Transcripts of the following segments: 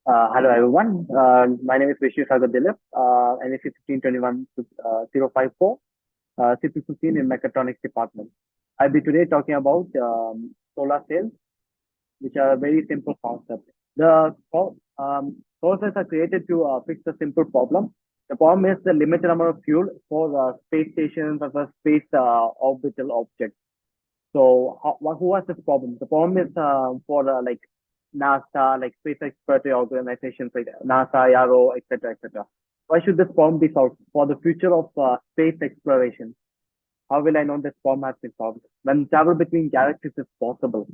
Hello everyone. My name is Vishnu Sagar, NEC 1521 054, CP15 in Mechatronics department. I'll be today talking about solar cells, which are a very simple concept. Solar cells are created to fix a simple problem. The problem is the limited amount of fuel for space stations or the space orbital objects. So who has this problem? The problem is for like NASA, like space exploratory organizations like NASA, IRO, etc., etc. Why should this problem be solved? For the future of space exploration. How will I know this problem has been solved? When travel between galaxies is possible.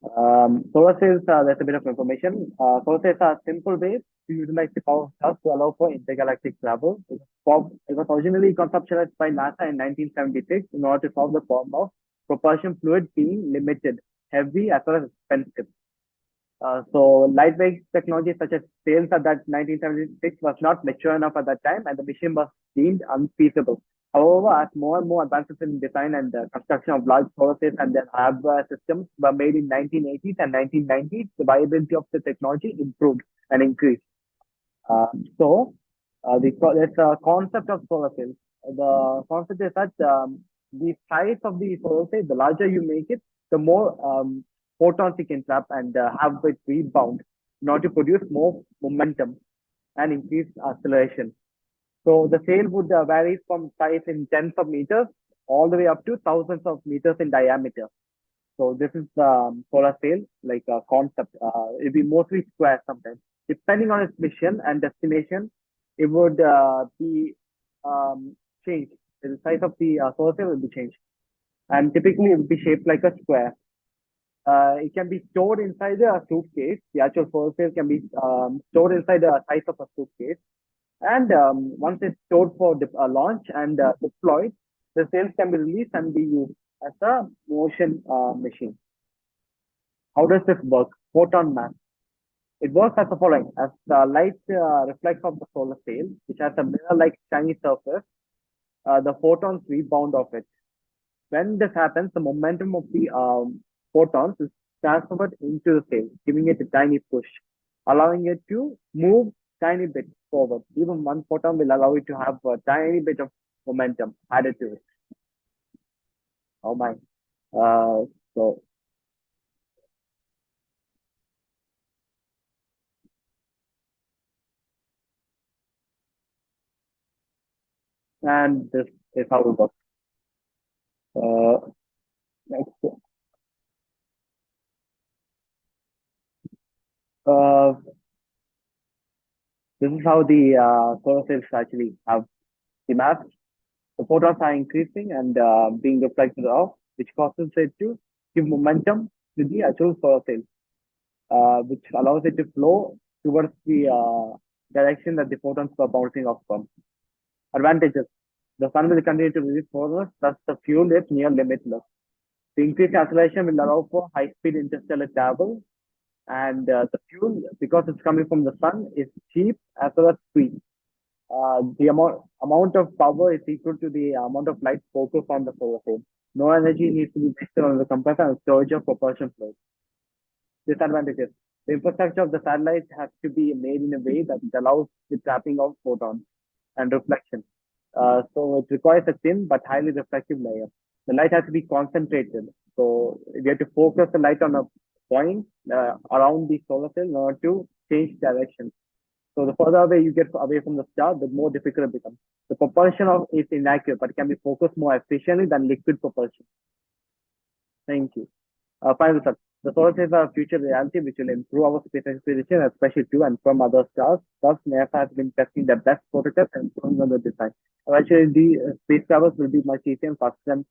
Solar cells, there's a bit of information. Solar cells are simple ways to utilize the power of stars to allow for intergalactic travel. It was originally conceptualized by NASA in 1976 in order to solve the problem of propulsion fluid being limited, heavy as well as expensive. So lightweight technology such as sails at that 1976 was not mature enough at that time, and the mission was deemed unfeasible. However, as more and more advances in design and construction of large solar cells and their hardware systems were made in 1980s and 1990s, the viability of the technology improved and increased. There's a concept of solar cells. The concept is that the size of the solar cell, the larger you make it, the more photons you can trap and have it rebound in order to produce more momentum and increase acceleration. So the sail would vary from size in tens of meters all the way up to thousands of meters in diameter. So this is solar sail, like a concept. It'll be mostly square sometimes. Depending on its mission and destination, it would be changed. The size of the solar sail will be changed. And typically it will be shaped like a square. It can be stored inside a suitcase. The actual solar sail can be stored inside the size of a suitcase. And once it's stored for launch and deployed, the sails can be released and be used as a motion machine. How does this work? Photon mass. It works as the following. As the light reflects off the solar sail, which has a mirror-like shiny surface, the photons rebound off it. When this happens, the momentum of the photons is transferred into the sail, giving it a tiny push, allowing it to move tiny bit forward. Even one photon will allow it to have a tiny bit of momentum added to it. Oh my. So and this is how it works. Uh, next, uh, this is how the solar cells actually have the mass. The photons are increasing and being reflected off, which causes it to give momentum to the actual solar cell, which allows it to flow towards the direction that the photons are bouncing off from. Advantages. The sun will continue to release photons, thus the fuel is near limitless. The increased acceleration will allow for high-speed interstellar travel, and the fuel, because it's coming from the sun, is cheap as well as free. The amount of power is equal to the amount of light focused on the solar cell. No energy needs to be wasted on the compressor and storage of propulsion flow. Disadvantages. The infrastructure of the satellite has to be made in a way that it allows the trapping of photons and reflection. So it requires a thin but highly reflective layer. The light has to be concentrated. So we have to focus the light on a point around the solar cell in order to change direction. So the further away you get away from the star, the more difficult it becomes. The propulsion of is inaccurate, but it can be focused more efficiently than liquid propulsion. Thank you. Final thought. The solar cells are a future reality which will improve our space exploration, especially to and from other stars. Thus, NASA has been testing the best prototypes and improving on the design. Eventually, the space travels will be much easier and faster than